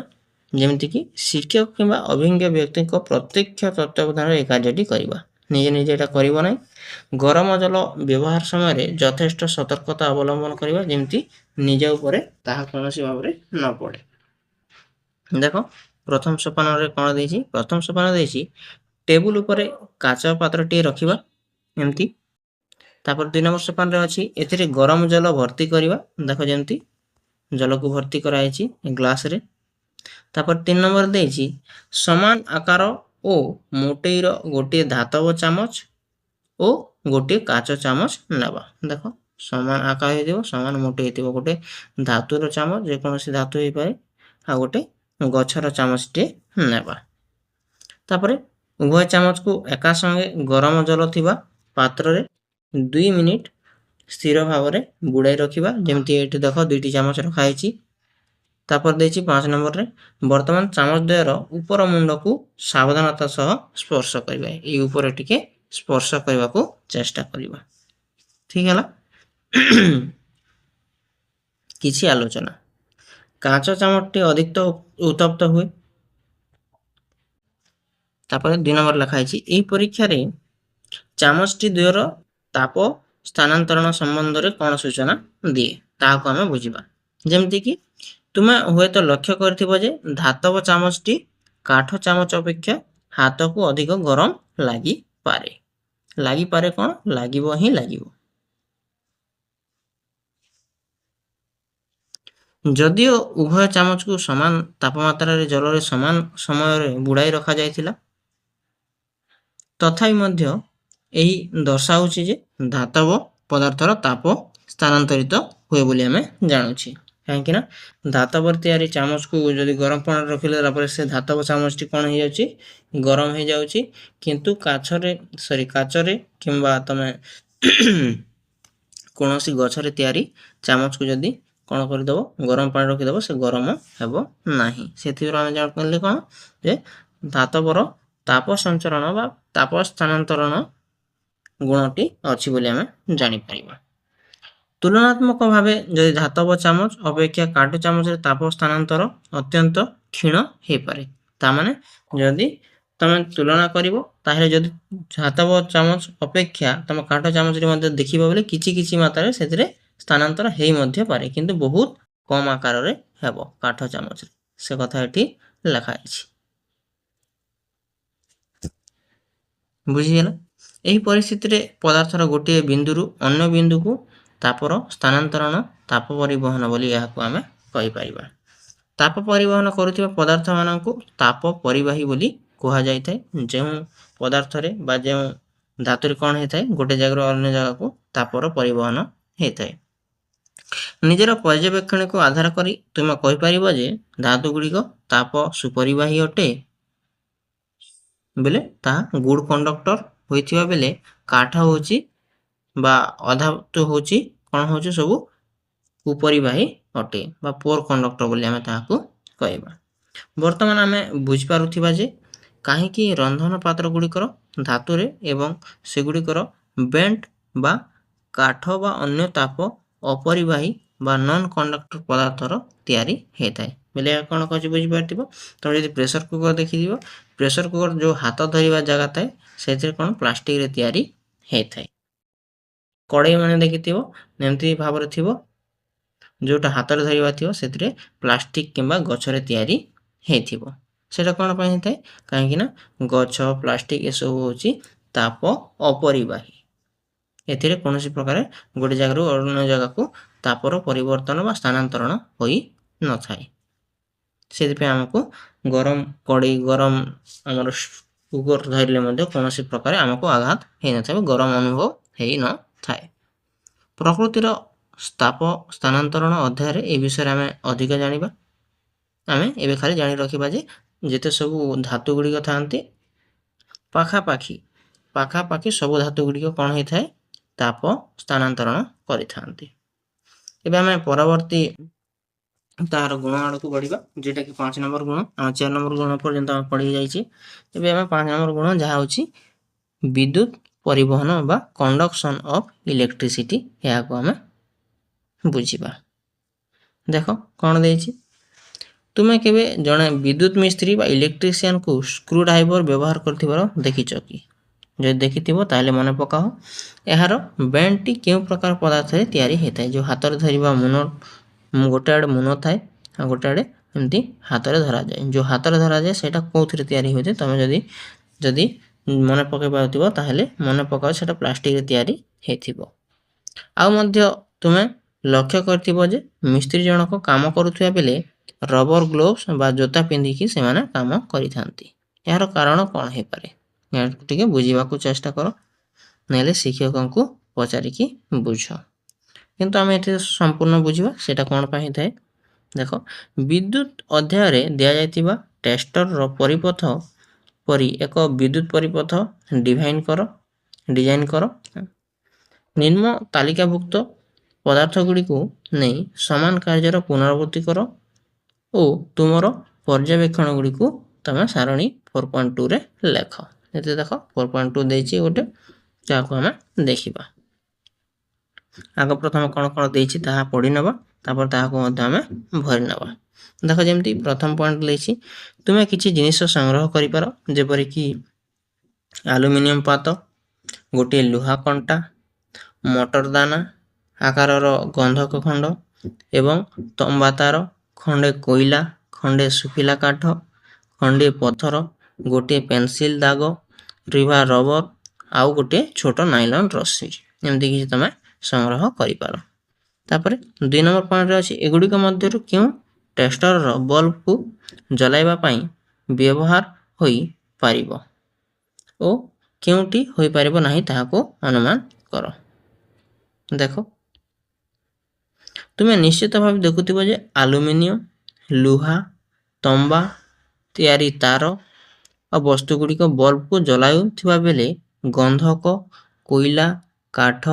ଯେମିତିକି ଶିକ୍ଷକ କିମ୍ବା ଅଭିଜ୍ଞ ବ୍ୟକ୍ତିଙ୍କ ପ୍ରତ୍ୟକ୍ଷ ତତ୍ତ୍ୱାବଧାନରେ ଏ କାର୍ଯ୍ୟଟି କରିବା। ନିଜେ ନିଜେ ଏଇଟା କରିବ ନାହିଁ। ଗରମ ଜଳ ବ୍ୟବହାର ସମୟରେ ଯଥେଷ୍ଟ ସତର୍କତା ଅବଲମ୍ବନ କରିବା, ଯେମିତି ନିଜ ଉପରେ ତାହା କୌଣସି ଭାବରେ ନ ପଡ଼େ। ଦେଖ ପ୍ରଥମ ସୋପାନରେ କ'ଣ ଦେଇଛି? ପ୍ରଥମ ସୋପାନ ଦେଇଛି ଟେବୁଲ ଉପରେ କାଚ ପାତ୍ରଟିଏ ରଖିବା ଏମିତି। ତାପରେ 2 ନମ୍ବର ସୋପାନରେ ଅଛି ଏଥିରେ ଗରମ ଜଳ ଭର୍ତ୍ତି କରିବା। ଦେଖ ଯେମିତି ଜଳକୁ ଭର୍ତ୍ତି କରାଯାଇଛି ଗ୍ଲାସରେ। ତାପରେ 3 ନମ୍ବର ଦେଇଛି ସମାନ ଆକାର ଓ ମୋଟେଇର ଗୋଟିଏ ଧାତବ ଚାମଚ ଓ ଗୋଟିଏ କାଚ ଚାମଚ ନେବା। ଦେଖ ସମାନ ଆକାର ହେଇଥିବ, ସମାନ ମୋଟେଇ ହେଇଥିବ, ଗୋଟେ ଧାତୁର ଚାମଚ ଯେକୌଣସି ଧାତୁ ହେଇପାରେ, ଆଉ ଗୋଟେ ଗଛର ଚାମଚଟିଏ ନେବା। ତାପରେ ଉଭୟ ଚାମଚକୁ ଏକା ସଙ୍ଗେ ଗରମ ଜଳ ଥିବା ପାତ୍ରରେ 2 ମିନିଟ୍ ସ୍ଥିର ଭାବରେ ବୁଡ଼ାଇ ରଖିବା, ଯେମିତି ଏଠି ଦେଖ 2ଟି ଚାମଚ ରଖାହେଇଛି। ତାପରେ ଦେଇଛି 5 ନମ୍ବରରେ ବର୍ତ୍ତମାନ ଚାମଚ ଦ୍ୱୟର ଉପର ମୁଣ୍ଡକୁ ସାବଧାନତା ସହ ସ୍ପର୍ଶ କରିବା। ଏଇ ଉପରେ ଟିକେ ସ୍ପର୍ଶ କରିବାକୁ ଚେଷ୍ଟା କରିବା। ଠିକ୍ ହେଲା। କିଛି ଆଲୋଚନା। କାଚ ଚାମଚଟି ଅଧିକ ଉତ୍ତପ୍ତ ହୁଏ। ତାପରେ 2 ନମ୍ବର ଲେଖା ହେଇଛି ଏହି ପରୀକ୍ଷାରେ ଚାମଚଟି ଦ୍ୱୟର ତାପ ସ୍ଥାନାନ୍ତରଣ ସମ୍ବନ୍ଧରେ କ'ଣ ସୂଚନା ଦିଏ ତାହାକୁ ଆମେ ବୁଝିବା। ଯେମିତିକି ତୁମେ ହୁଏତ ଲକ୍ଷ୍ୟ କରିଥିବ ଯେ ଧାତବ ଚାମଚଟି କାଠ ଚାମଚ ଅପେକ୍ଷା ହାତକୁ ଅଧିକ ଗରମ ଲାଗିପାରେ। ଲାଗିପାରେ କ'ଣ? ଲାଗିବ ହିଁ ଲାଗିବ। ଯଦିଓ ଉଭୟ ଚାମଚକୁ ସମାନ ତାପମାତ୍ରାରେ ଜଳରେ ସମାନ ସମୟରେ ବୁଡ଼ାଇ ରଖାଯାଇଥିଲା, ତଥାପି ମଧ୍ୟ ଏହି ଦର୍ଶାଉଛି ଯେ ଧାତବ ପଦାର୍ଥର ତାପ ସ୍ଥାନାନ୍ତରିତ ହୁଏ ବୋଲି ଆମେ ଜାଣୁଛେ। କାହିଁକିନା ଧାତବରେ ତିଆରି ଚାମଚକୁ ଯଦି ଗରମ ପାଣିରେ ରଖିଲେ ତାପରେ ସେ ଧାତବ ଚାମଚଟି କ'ଣ ହେଇଯାଉଛି? ଗରମ ହେଇଯାଉଛି। କିନ୍ତୁ କାଚରେ କିମ୍ବା ତମେ କୌଣସି ଗଛରେ ତିଆରି ଚାମଚକୁ ଯଦି କ'ଣ କରିଦେବ? ଗରମ ପାଣି ରଖିଦେବ, ସେ ଗରମ ହେବ ନାହିଁ। ସେଥିରୁ ଆମେ ଜାଣିପାରିଲେ କ'ଣ ଯେ ଧାତବର ତାପ ସଞ୍ଚରଣ ବା ତାପ ସ୍ଥାନାନ୍ତରଣ ଗୁଣଟି ଅଛି ବୋଲି ଆମେ ଜାଣିପାରିବା। ତୁଳନାତ୍ମକ ଭାବେ ଯଦି ଧାତବ ଚାମଚ ଅପେକ୍ଷା କାଠ ଚାମଚରେ ତାପ ସ୍ଥାନାନ୍ତର ଅତ୍ୟନ୍ତ କ୍ଷୀଣ ହେଇପାରେ। ତାମାନେ ଯଦି ତମେ ତୁଳନା କରିବ ତାହେଲେ ଯଦି ଧାତବ ଚାମଚ ଅପେକ୍ଷା ତମେ କାଠ ଚାମଚରେ ମଧ୍ୟ ଦେଖିବ ବୋଲେ କିଛି କିଛି ମାତ୍ରାରେ ସେଥିରେ ସ୍ଥାନାନ୍ତର ହେଇ ମଧ୍ୟ ପାରେ, କିନ୍ତୁ ବହୁତ କମ୍ ଆକାରରେ ହେବ କାଠ ଚାମଚରେ। ସେ କଥା ଏଠି ଲେଖା ହେଇଛି। ବୁଝିଗଲା। ଏହି ପରିସ୍ଥିତିରେ ପଦାର୍ଥର ଗୋଟିଏ ବିନ୍ଦୁରୁ ଅନ୍ୟ ବିନ୍ଦୁକୁ ତାପର ସ୍ଥାନାନ୍ତରଣ ତାପ ପରିବହନ ବୋଲି ଏହାକୁ ଆମେ କହିପାରିବା। ତାପ ପରିବହନ କରୁଥିବା ପଦାର୍ଥମାନଙ୍କୁ ତାପ ପରିବାହୀ ବୋଲି କୁହାଯାଇଥାଏ। ଯେଉଁ ପଦାର୍ଥରେ ବା ଯେଉଁ ଧାତୁରେ କ'ଣ ହେଇଥାଏ, ଗୋଟେ ଜାଗାରୁ ଅନ୍ୟ ଜାଗାକୁ ତାପର ପରିବହନ ହେଇଥାଏ। ନିଜର ପର୍ଯ୍ୟବେକ୍ଷଣକୁ ଆଧାର କରି ତୁମେ କହିପାରିବ ଯେ ଧାତୁ ଗୁଡ଼ିକ ତାପ ସୁପରିବାହୀ ଅଟେ ବେଲେ ତାହା ଗୁଡ୍ କଣ୍ଡକ୍ଟର ହୋଇଥିବା ବେଲେ କାଠ ହେଉଛି ବା ଅଧାତୁ ହେଉଛି କ'ଣ ହେଉଛି ସବୁ କୁପରିବାହୀ ଅଟେ ବା ପୋର କଣ୍ଡକ୍ଟର ବୋଲି ଆମେ ତାହାକୁ କହିବା। ବର୍ତ୍ତମାନ ଆମେ ବୁଝିପାରୁଥିବା ଯେ କାହିଁକି ରନ୍ଧନ ପାତ୍ର ଗୁଡ଼ିକର ଧାତୁରେ ଏବଂ ସେଗୁଡ଼ିକର ବେଣ୍ଟ ବା କାଠ ବା ଅନ୍ୟ ତାପ ଅପରିବାହୀ ବା ନନ୍ କଣ୍ଡକ୍ଟର ପଦାର୍ଥର ତିଆରି ହେଇଥାଏ ବେଲେ ଏହା କ'ଣ କହୁଛି ବୁଝିପାରିଥିବ। ତମେ ଯଦି ପ୍ରେସର କୁକର ଦେଖିଥିବ, ପ୍ରେସର କୁକର ଯେଉଁ ହାତ ଧରିବା ଜାଗା ଥାଏ ସେଥିରେ କ'ଣ ପ୍ଲାଷ୍ଟିକରେ ତିଆରି ହେଇଥାଏ। କଡ଼େଇ ମାନେ ଦେଖିଥିବ ଯେମିତି ଭାବରେ ଥିବ, ଯେଉଁଟା ହାତରେ ଧରିବା ଥିବ ସେଥିରେ ପ୍ଲାଷ୍ଟିକ କିମ୍ବା ଗଛରେ ତିଆରି ହେଇଥିବ। ସେଇଟା କ'ଣ ପାଇଁ ହେଇଥାଏ, କାହିଁକି ନା ଗଛ ପ୍ଲାଷ୍ଟିକ ଏସବୁ ହେଉଛି ତାପ ଅପରିବାହୀ। ଏଥିରେ କୌଣସି ପ୍ରକାର ଗୋଟେ ଜାଗାରୁ ଅନ୍ୟ ଜାଗାକୁ ତାପର ପରିବର୍ତ୍ତନ ବା ସ୍ଥାନାନ୍ତରଣ ହୋଇନଥାଏ। ସେଥିପାଇଁ ଆମକୁ ଗରମ କଡ଼େଇ ଗରମ ଆମର କୁକର ଧରିଲେ ମଧ୍ୟ କୌଣସି ପ୍ରକାର ଆମକୁ ଆଘାତ ହେଇନଥାଏ, ଗରମ ଅନୁଭବ ହେଇନଥାଏ। ପ୍ରକୃତିର ତାପ ସ୍ଥାନାନ୍ତରଣ ଅଧ୍ୟାୟରେ ଏ ବିଷୟରେ ଆମେ ଅଧିକ ଜାଣିବା। ଆମେ ଏବେ ଖାଲି ଜାଣି ରଖିବା ଯେ ଯେତେ ସବୁ ଧାତୁ ଗୁଡ଼ିକ ଥାଆନ୍ତି ପାଖାପାଖି ସବୁ ଧାତୁ ଗୁଡ଼ିକ କ'ଣ ହେଇଥାଏ, ତାପ ସ୍ଥାନାନ୍ତରଣ କରିଥାନ୍ତି। ଏବେ ଆମେ ପରବର୍ତ୍ତୀ ତାର ଗୁଣ ଆଡ଼କୁ ବଢ଼ିବା, ଯେଉଁଟାକି 5 ନମ୍ବର ଗୁଣ। ଆମେ 4 ନମ୍ବର ଗୁଣ ପର୍ଯ୍ୟନ୍ତ ଆମେ ପଢ଼ି ଯାଇଛି। ଏବେ ଆମେ 5 ନମ୍ବର ଗୁଣ ଯାହା ହେଉଛି ବିଦ୍ୟୁତ ପରିବହନ ବା କଣ୍ଡକ୍ସନ୍ ଅଫ୍ ଇଲେକ୍ଟ୍ରିସିଟି, ଏହାକୁ ଆମେ ବୁଝିବା। ଦେଖ କ'ଣ ଦେଇଛି, ତୁମେ କେବେ ଜଣେ ବିଦ୍ୟୁତ ମିସ୍ତ୍ରୀ ବା ଇଲେକ୍ଟ୍ରିସିଆନକୁ ସ୍କ୍ରୁ ଡ୍ରାଇଭର ବ୍ୟବହାର କରୁଥିବାର ଦେଖିଛ କି? ଯଦି ଦେଖିଥିବ ତାହେଲେ ମନେ ପକାଅ। ଏହାର ବେଣ୍ଡଟି କେଉଁ ପ୍ରକାର ପଦାର୍ଥରେ ତିଆରି ହେଇଥାଏ? ଯେଉଁ ହାତରେ ଧରିବା ମୁନ, ଗୋଟେ ଆଡ଼େ ମୁନ ଥାଏ ଆଉ ଗୋଟେ ଆଡ଼େ ଏମିତି ହାତରେ ଧରାଯାଏ। ଯେଉଁ ହାତରେ ଧରାଯାଏ ସେଇଟା କେଉଁଥିରେ ତିଆରି ହୋଇଥାଏ? ତମେ ଯଦି ମନେ ପକାଇ ପାରୁଥିବ ତାହେଲେ ମନେ ପକାଅ, ସେଇଟା ପ୍ଲାଷ୍ଟିକରେ ତିଆରି ହେଇଥିବ। ଆଉ ମଧ୍ୟ ତୁମେ ଲକ୍ଷ୍ୟ କରିଥିବ ଯେ ମିସ୍ତ୍ରୀ ଜଣକ କାମ କରୁଥିବା ବେଳେ ରବର ଗ୍ଲୋଭ୍ସ ବା ଜୋତା ପିନ୍ଧିକି ସେମାନେ କାମ କରିଥାନ୍ତି। ଏହାର କାରଣ କ'ଣ ହେଇପାରେ? ଏହାକୁ ଟିକେ ବୁଝିବାକୁ ଚେଷ୍ଟା କର, ନହେଲେ ଶିକ୍ଷକଙ୍କୁ ପଚାରିକି ବୁଝ। କିନ୍ତୁ ଆମେ ଏଠି ସମ୍ପୂର୍ଣ୍ଣ ବୁଝିବା ସେଇଟା କ'ଣ ପାଇଁ ହେଇଥାଏ। ଦେଖ, ବିଦ୍ୟୁତ ଅଧ୍ୟାୟରେ ଦିଆଯାଇଥିବା ଟେଷ୍ଟରର ପରିପଥ ପରି ଏକ ବିଦ୍ୟୁତ ପରିପଥ ଡିଜାଇନ କର। ନିମ୍ନ ତାଲିକାଭୁକ୍ତ ପଦାର୍ଥ ଗୁଡ଼ିକୁ ନେଇ ସମାନ କାର୍ଯ୍ୟର ପୁନରାବୃତ୍ତି କର ଓ ତୁମର ପର୍ଯ୍ୟବେକ୍ଷଣ ଗୁଡ଼ିକୁ ତମେ ସାରଣୀ 4.2ରେ ଲେଖ। ଏଠି ଦେଖ 4.2 ଦେଇଛି ଗୋଟେ, ଯାହାକୁ ଆମେ ଦେଖିବା। ଆଗ ପ୍ରଥମେ କ'ଣ କ'ଣ ଦେଇଛି ତାହା ପଢ଼ି ନେବା, ତାପରେ ତାହାକୁ ମଧ୍ୟ ଆମେ ଭରି ନେବା। ଦେଖ, ଯେମିତି ପ୍ରଥମ ପଏଣ୍ଟ ଦେଇଛି, ତୁମେ କିଛି ଜିନିଷ ସଂଗ୍ରହ କରିପାର, ଯେପରିକି ଆଲୁମିନିୟମ ପାତ, ଗୋଟିଏ ଲୁହା କଣ୍ଟା, ମଟର ଦାନା ଆକାରର ଗନ୍ଧକ ଖଣ୍ଡ ଏବଂ ତମ୍ବା ତାର, ଖଣ୍ଡେ କୋଇଲା, ଖଣ୍ଡେ ଶୁଖିଲା କାଠ, ଖଣ୍ଡେ ପଥର, ଗୋଟିଏ ପେନସିଲ ଦାଗ, ରିଭା ରବର ଆଉ ଗୋଟିଏ ଛୋଟ ନାଇଲନ ରସି, ଏମିତି କିଛି ତମେ ସଂଗ୍ରହ କରିପାର। ତାପରେ 2 ନମ୍ବର ପଏଣ୍ଟରେ ଅଛି, ଏଗୁଡ଼ିକ ମଧ୍ୟରୁ କେଉଁ ଟେଷ୍ଟରର ବଲ୍ବକୁ ଜଳାଇବା ପାଇଁ ବ୍ୟବହାର ହୋଇପାରିବ ଓ କେଉଁଟି ହୋଇପାରିବ ନାହିଁ ତାହାକୁ ଅନୁମାନ କର। ଦେଖ, ତୁମେ ନିଶ୍ଚିତ ଭାବେ ଦେଖୁଥିବ ଯେ ଆଲୁମିନିୟମ, ଲୁହା, ତମ୍ବା ତିଆରି ତାର ଆଉ ବସ୍ତୁ ଗୁଡ଼ିକ ବଲ୍ବକୁ ଜଳାଉଥିବା ବେଳେ ଗନ୍ଧକ, କୋଇଲା, କାଠ,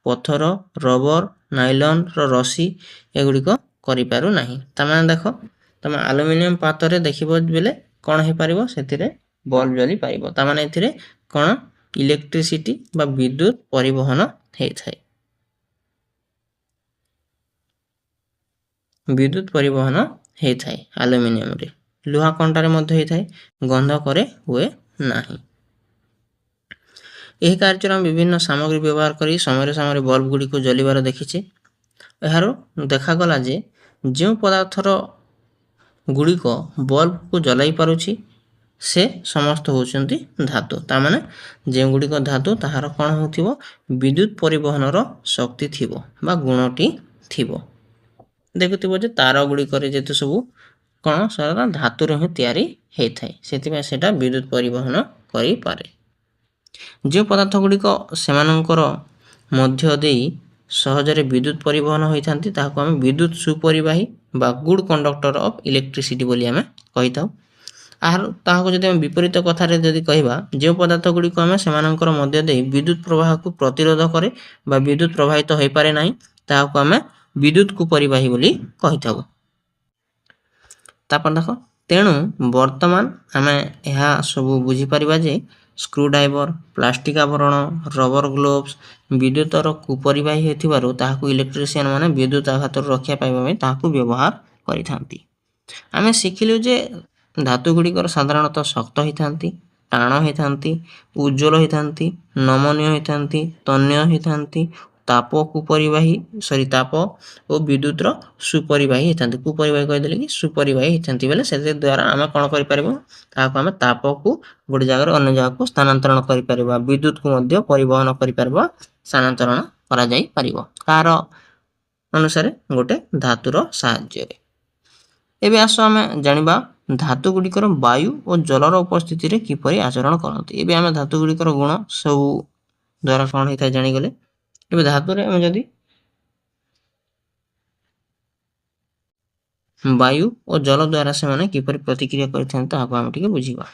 ପଥର, ରବର, ନାଇଲନର ରସି ଏଗୁଡ଼ିକ କରିପାରୁ ନାହିଁ। ତାମାନେ ଦେଖ, ତମେ ଆଲୁମିନିୟମ ପାତରେ ଦେଖିବ ବେଲେ କ'ଣ ହେଇପାରିବ, ସେଥିରେ ବଲ୍ବ ଜଳି ପାରିବ। ତାମାନେ ଏଥିରେ କ'ଣ ଇଲେକ୍ଟ୍ରିସିଟି ବା ବିଦ୍ୟୁତ ପରିବହନ ହେଇଥାଏ। ବିଦ୍ୟୁତ ପରିବହନ ହେଇଥାଏ ଆଲୁମିନିୟମରେ। ଲୁହା କଣ୍ଟାରେ ମଧ୍ୟ ହେଇଥାଏ, ଗନ୍ଧକରେ ହୁଏ ନାହିଁ। ଏହି କାର୍ଯ୍ୟରେ ଆମେ ବିଭିନ୍ନ ସାମଗ୍ରୀ ବ୍ୟବହାର କରି ସମୟରେ ବଲ୍ବ ଗୁଡ଼ିକୁ ଜଳିବାର ଦେଖିଛେ। ଏହାର ଦେଖାଗଲା ଯେ ଯେଉଁ ପଦାର୍ଥର ଗୁଡ଼ିକ ବଲ୍ବକୁ ଜଳାଇ ପାରୁଛି से समस्त होउछन्ति धातु तामाने जेगुड़िक धातु ताहार कौन होथिबो विद्युत परिवहनर शक्ति थिबो बा गुणटी थिबो देखुथिबो जे तार गुड़ी करे जेते सबु कौन सारा धातु रे तयारी हेथाय सेति सेटा विद्युत परिवहन करि पारे जे पदार्थ गुड़िक सेमानंकर मध्य देई सहजरे विद्युत परिवहन होइथांती ताहाको आमे विद्युत सुपरिवाही बा गुड कंडक्टर ऑफ इलेक्ट्रिसिटी बोली आमे कहिताउ आर ताहाको जदि आमे विपरीत कथारे जदि कहिबा जे पदार्थ गुड़िक आमे सेमानंकर मध्य देई विद्युत प्रवाह को प्रतिरोध करे बा विद्युत प्रवाहित होई पारे नाही ताहाको आमे विद्युत कुपरिवाही बोली कहिताउ तापर देखो तेणु वर्तमान आमे ଏହା ସବୁ बुझी परिबा जे स्क्रू ड्राइवर प्लास्टिक आवरण रबर ग्लोव्स विद्युतर कुपरिवाही हेथिबारु ताहाकु इलेक्ट्रिशियन माने विद्युत आघातर रक्षा पाइबा में ताहाकु व्यवहार करिथांती आमे सिखिलु जे धातु गुड़िकर साधारणतः शक्त होइथांती टाण होइथांती उज्ज्वल होइथांती नमनीय होइथांती तन्य होइथांती ताप कुपरिवाही ताप और विद्युतर सुपरिवाही होइथांती कुपरिवाही कहि देले कि सुपरिवाही होइथांती बेले से द्वारा आमे कोन करि परिबो ताहाको आमे ताप को गोटे जगह अन्य जगह को स्थानांतरण करि परिबा विद्युत को मध्य परिवहन करि परिबा स्थानांतरण करा जाई परिबो कार अनुसार गोटे धातुर सहाय्य रे एबे आसो आमे जानिबा धातु गुड़िकर वायु और जलर उपस्थिति रे किपरि आचरण करंती एबे आमे धातु गुड़िकर गुण सब द्वारा कोन हेता जानि गले एबे धातु रे आमे जदि वायु और जल द्वारा से माने किपरि प्रतिक्रिया करिथांती ताहाको आमे टिके बुझिबा